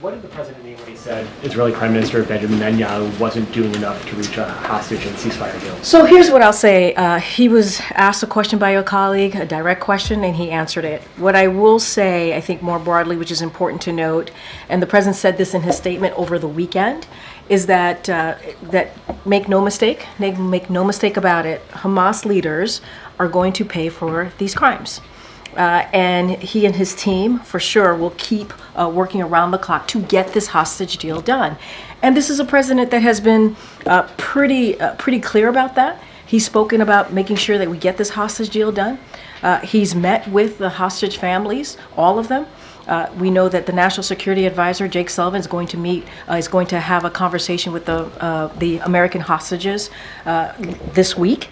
What did the president mean when he said Israeli Prime Minister Benjamin Netanyahu wasn't doing enough to reach a hostage and ceasefire deal? So here's what I'll say. He was asked a question by your colleague, a direct question, and he answered it. What I will say, I think more broadly, which is important to note, and the president said this in his statement over the weekend, is that make no mistake about it, Hamas leaders are going to pay for these crimes. And he and his team, for sure, will keep working around the clock to get this hostage deal done. And this is a president that has been pretty clear about that. He's spoken about making sure that we get this hostage deal done. He's met with the hostage families, all of them. We know that the National Security Advisor, Jake Sullivan, is going to have a conversation with the American hostages this week.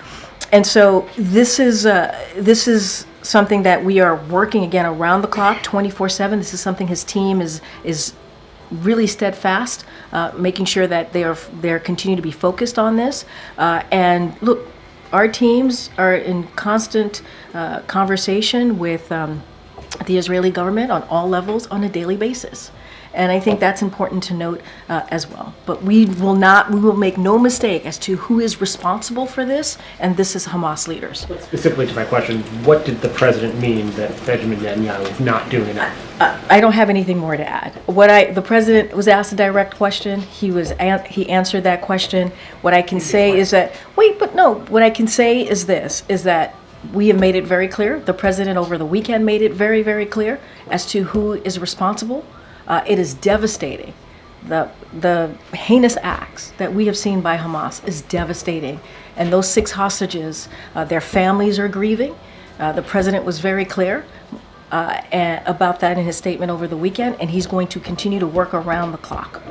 And so this is something that we are working again around the clock, 24/7. This is something his team is really steadfast, making sure that they're continue to be focused on this. And look, our teams are in constant conversation with the Israeli government on all levels on a daily basis. And I think that's important to note as well. But we will make no mistake as to who is responsible for this, and this is Hamas leaders. Specifically to my question, what did the president mean that Benjamin Netanyahu is not doing enough? I don't have anything more to add. The president was asked a direct question. He answered that question. What I can say is that, what I can say is this, is that we have made it very clear. The president over the weekend made it very, very clear as to who is responsible. It is devastating. The heinous acts that we have seen by Hamas is devastating. And those 6 hostages, their families are grieving. The president was very clear about that in his statement over the weekend, and he's going to continue to work around the clock.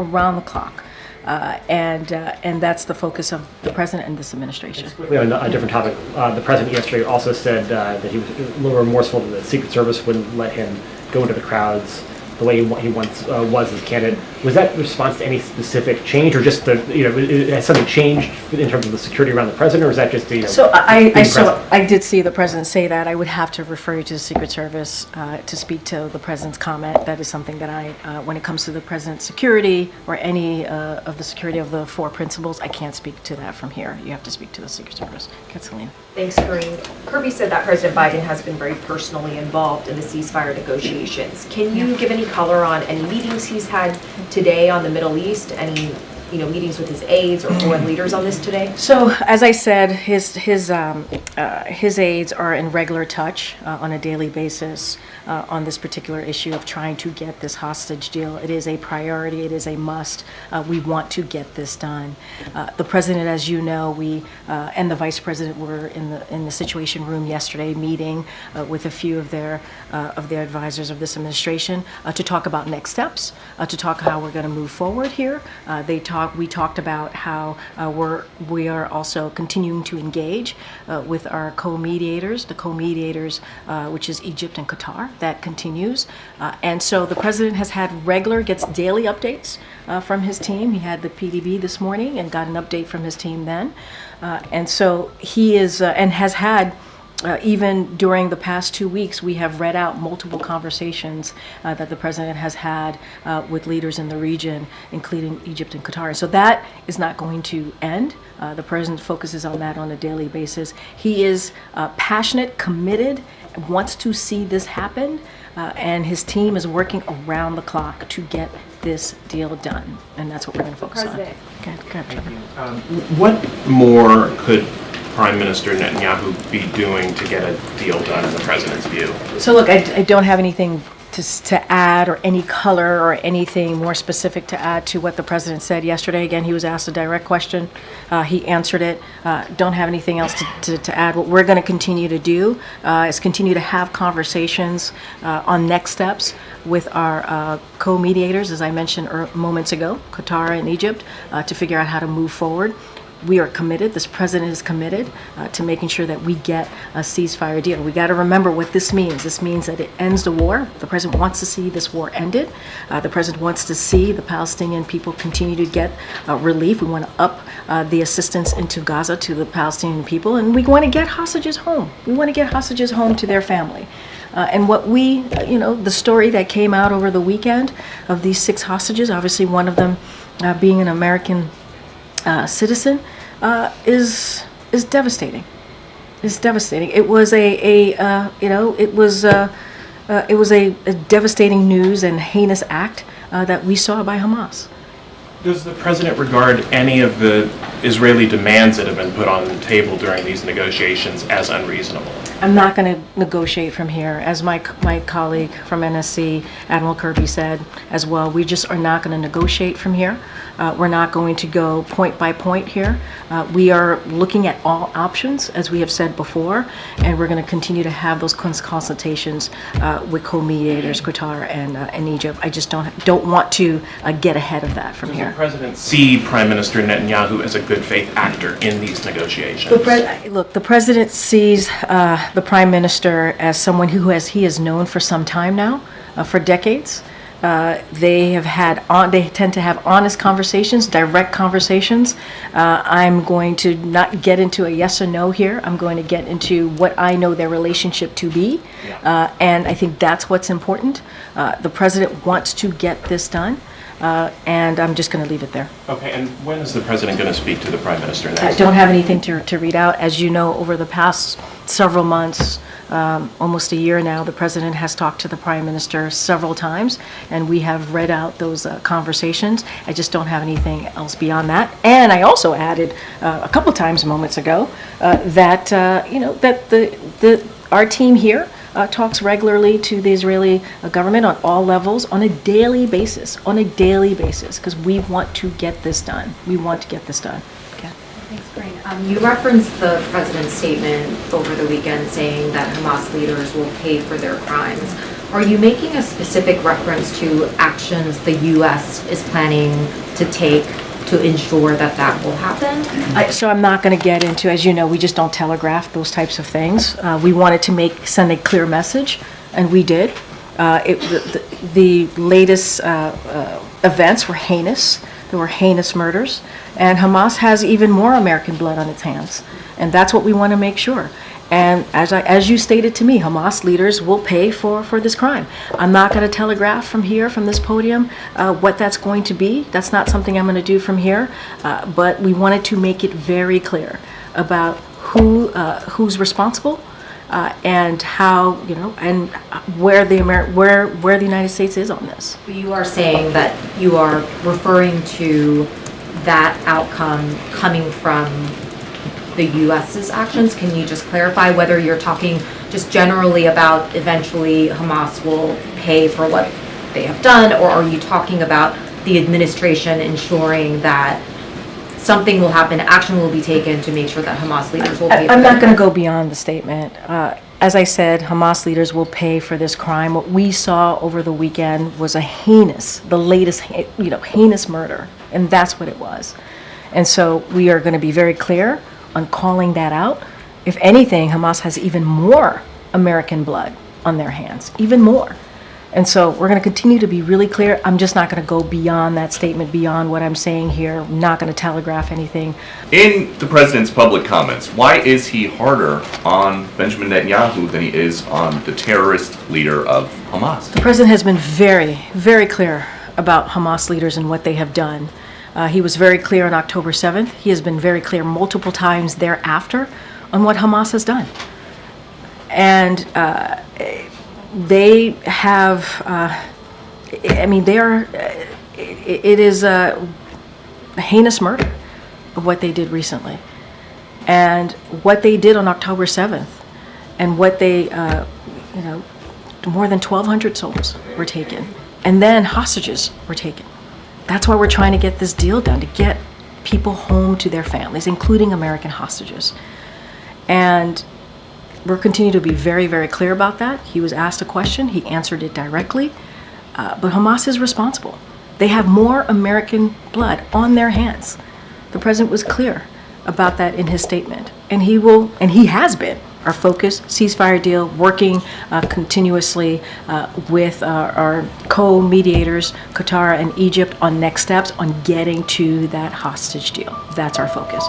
And that's the focus of the president and this administration. Quickly on a different topic, the president yesterday also said that he was a little remorseful that the Secret Service wouldn't let him go into the crowds the way he once was as a candidate. Was that in response to any specific change, or just has something changed in terms of the security around the president, or is that just So I did see the president say that. I would have to refer you to the Secret Service to speak to the president's comment. That is something that when it comes to the president's security or any of the security of the 4 principles, I can't speak to that from here. You have to speak to the Secret Service. Catalina. Thanks, Karine. Kirby said that President Biden has been very personally involved in the ceasefire negotiations. Can you give any color on any meetings he's had today on the Middle East? Any meetings with his aides or foreign leaders on this today? So, as I said, his aides are in regular touch on a daily basis on this particular issue of trying to get this hostage deal. It is a priority. It is a must. We want to get this done. The president, as you know, and the vice president were in the Situation Room yesterday, meeting with a few of their advisors of this administration to talk about next steps, to talk how we're going to move forward here. We talked about how we are also continuing to engage with our co-mediators, which is Egypt and Qatar. That continues. And so the president gets daily updates from his team. He had the PDB this morning and got an update from his team then. And so he is, and has had, even during the past 2 weeks, we have read out multiple conversations that the president has had with leaders in the region, including Egypt and Qatar. So that is not going to end. The president focuses on that on a daily basis. He is passionate, committed, wants to see this happen, and his team is working around the clock to get this deal done. And that's what we're going to focus on. Okay, what more could Prime Minister Netanyahu be doing to get a deal done in the president's view? So look, I don't have anything to add or any color or anything more specific to add to what the president said yesterday. Again, he was asked a direct question. He answered it. Don't have anything else to add. What we're going to continue to do is continue to have conversations on next steps with our co-mediators, as I mentioned moments ago, Qatar and Egypt, to figure out how to move forward. We are committed, this president is committed to making sure that we get a ceasefire deal. We got to remember what this means. This means that it ends the war. The president wants to see this war ended. The president wants to see the Palestinian people continue to get relief. We want to up the assistance into Gaza to the Palestinian people, and we want to get hostages home. We want to get hostages home to their family. And what we, the story that came out over the weekend of these 6 hostages, obviously one of them being an American citizen, is devastating. It's devastating. It was it was a devastating news and heinous act that we saw by Hamas. Does the president regard any of the Israeli demands that have been put on the table during these negotiations as unreasonable? I'm not going to negotiate from here. As my colleague from NSC, Admiral Kirby, said as well, we just are not going to negotiate from here. We're not going to go point by point here. We are looking at all options, as we have said before, and we're going to continue to have those consultations with co-mediators, Qatar and Egypt. I just don't want to get ahead of that from here. Does the president see Prime Minister Netanyahu as a good faith actor in these negotiations? Look, the president sees the prime minister as someone he has known for some time now, for decades. They tend to have honest conversations, direct conversations. I'm going to not get into a yes or no here. I'm going to get into what I know their relationship to be. And I think that's what's important. The president wants to get this done. And I'm just going to leave it there. Okay, and when is the president going to speak to the prime minister next? I don't have anything to read out. As you know, over the past several months, almost a year now, the president has talked to the prime minister several times, and we have read out those conversations. I just don't have anything else beyond that. And I also added a couple times moments ago that our team here talks regularly to the Israeli government on all levels on a daily basis, because we want to get this done. We want to get this done. Okay. Thanks, Karine. You referenced the president's statement over the weekend saying that Hamas leaders will pay for their crimes. Are you making a specific reference to actions the U.S. is planning to take to ensure that that will happen? So I'm not going to get into, as you know, we just don't telegraph those types of things. We wanted to send a clear message, and we did. The latest events were heinous. There were heinous murders, and Hamas has even more American blood on its hands, and that's what we want to make sure. And as you stated to me, Hamas leaders will pay for this crime. I'm not going to telegraph from here, from this podium, what that's going to be. That's not something I'm going to do from here. But we wanted to make it very clear about who's responsible and how, and where the United States is on this. You are saying that you are referring to that outcome coming from the U.S.'s actions. Can you just clarify whether you're talking just generally about eventually Hamas will pay for what they have done, or are you talking about the administration ensuring that something will happen, action will be taken to make sure that Hamas leaders will pay for I'm not going to go beyond the statement. As I said, Hamas leaders will pay for this crime. What we saw over the weekend was the latest heinous murder, and that's what it was. And so we are going to be very clear on calling that out. If anything, Hamas has even more American blood on their hands, even more. And so we're going to continue to be really clear. I'm just not going to go beyond that statement, beyond what I'm saying here. I'm not going to telegraph anything. In the president's public comments, why is he harder on Benjamin Netanyahu than he is on the terrorist leader of Hamas? The president has been very, very clear about Hamas leaders and what they have done. He was very clear on October 7th. He has been very clear multiple times thereafter on what Hamas has done. And they have, it is a heinous murder of what they did recently. And what they did on October 7th, and what they, more than 1,200 souls were taken. And then hostages were taken. That's why we're trying to get this deal done, to get people home to their families, including American hostages. And we're continuing to be very, very clear about that. He was asked a question. He answered it directly. But Hamas is responsible. They have more American blood on their hands. The president was clear. about that in his statement. And he has been. Our focus, ceasefire deal, working continuously with our co-mediators, Qatar and Egypt, on next steps on getting to that hostage deal. That's our focus.